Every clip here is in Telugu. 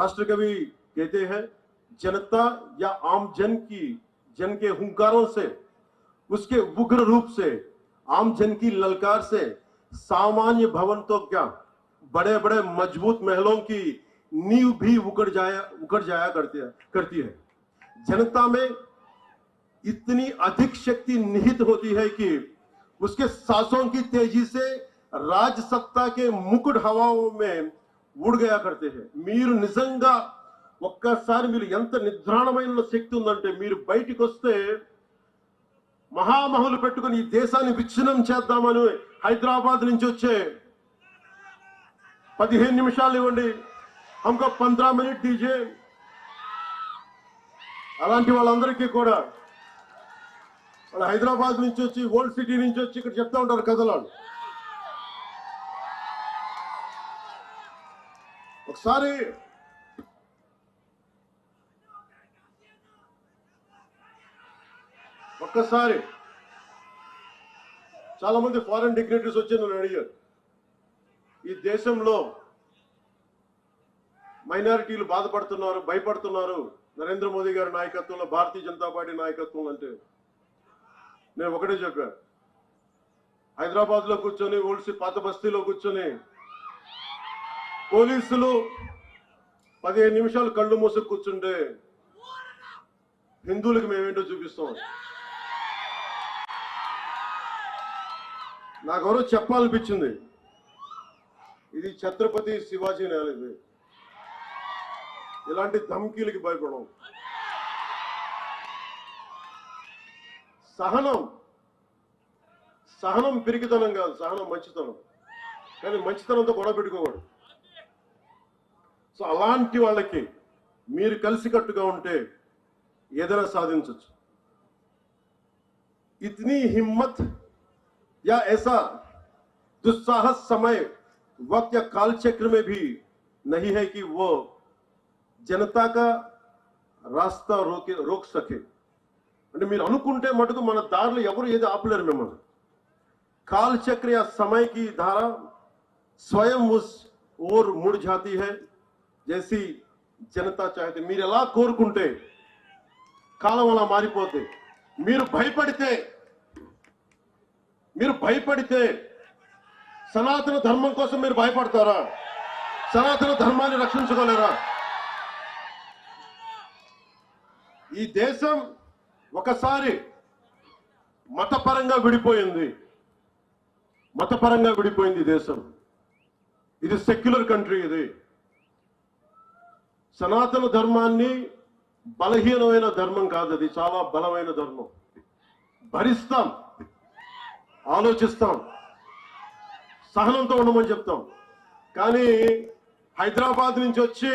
राष्ट्रकवि कहते हैं, जनता या आम जन के हुंकारों से, उसके उग्र रूप से, आम जन की ललकार से सामान्य भवन तो क्या, बड़े बड़े मजबूत महलों की नींव भी उखड़ जाया करती है। जनता में इतनी अधिक शक्ति निहित होती है कि उसके सांसों की तेजी से राज सत्ता के मुकुट हवाओं में उड़ गया करते हैं। మీరు నిజంగా ఒక్కసారి మీరు ఎంత నిద్రాణమైన శక్తి ఉందంటే, మీరు బయటికి వస్తే మహామహులు పెట్టుకొని ఈ దేశాన్ని విచ్ఛిన్నం చేద్దామని హైదరాబాద్ నుంచి వచ్చే 15 నిమిషాలు ఇవ్వండి, हमको 15 मिनट दीजिए, అలాంటి వాళ్ళందరికీ కూడా వాళ్ళు హైదరాబాద్ నుంచి వచ్చి, ఓల్డ్ సిటీ నుంచి వచ్చి ఇక్కడ చెప్తా ఉంటారు కథలు. ఒక్కసారి చాలా మంది ఫారెన్ డిగ్నిటరీస్ వచ్చి నన్ను అడిగారు, ఈ దేశంలో మైనారిటీలు బాధపడుతున్నారు, భయపడుతున్నారు నరేంద్ర మోదీ గారి నాయకత్వంలో, భారతీయ జనతా పార్టీ నాయకత్వం అంటే. నేను ఒకటే చెప్పాను, హైదరాబాద్ లో కూర్చొని, ఓల్డ్ పాత బస్తీలో కూర్చొని పోలీసులు 15 నిమిషాలు కళ్ళు మూసుకు కూర్చుంటే హిందువులకు మేమేంటో చూపిస్తాం. నాకెవరో చెప్పాలనిపించింది, ఇది ఛత్రపతి శివాజీ నేల, ఇది ఇలాంటి ధమ్కీలకి భయపడం. సహనం పిరికితనం కాదు, సహనం మంచితనం. కానీ మంచితనంతో గొడవ పెట్టుకోకూడదు. సో అలాంటి వాళ్ళకి మీరు కలిసికట్టుగా ఉంటే ఏదైనా సాధించవచ్చు. इतनी हिम्मत या ऐसा दुस्साहस समय, वक्त या काल चक्र में भी नहीं है कि वो जनता का रास्ता रोक सके. అంటే మీరు అనుకుంటే మటుకు మన దారిలో ఎవరు ఏది ఆపలేరు మిమ్మల్ని. काल चक्र या समय की धारा स्वयं उस ओर मुड़ जाती है जैसी जनता चाहती. మీరు ఎలా కోరుకుంటే కాలం అలా మారిపోతే. మీరు భయపడితే సనాతన ధర్మం కోసం మీరు భయపడతారా? సనాతన ధర్మాన్ని రక్షించుకోలేరా? ఈ దేశం ఒకసారి మతపరంగా విడిపోయింది. దేశం ఇది సెక్యులర్ కంట్రీ. ఇది సనాతన ధర్మాన్ని బలహీనమైన ధర్మం కాదు, అది చాలా బలమైన ధర్మం. భరిస్తాం, ఆలోచిస్తాం, సహనంతో ఉండమని చెప్తాం. కానీ హైదరాబాద్ నుంచి వచ్చి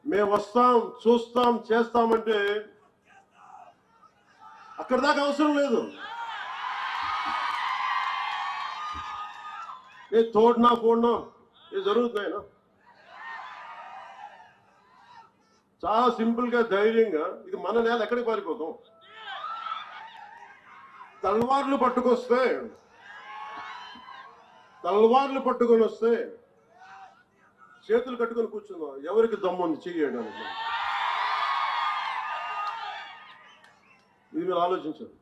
మేము వస్తాం, చూస్తాం, చేస్తామంటే అక్కడ దాకా అవసరం లేదు. ఏ తోడనా పోడనా ఏ జరుగుతున్నాయినా చాలా సింపుల్ గా, ధైర్యంగా, ఇది మన నేల, ఎక్కడికి పారిపోతాం? తల్వార్లు పట్టుకొని వస్తే చేతులు కట్టుకొని కూర్చుందాం. ఎవరికి దమ్ముంది చేయడానికి? ఇది మీరు ఆలోచించండి.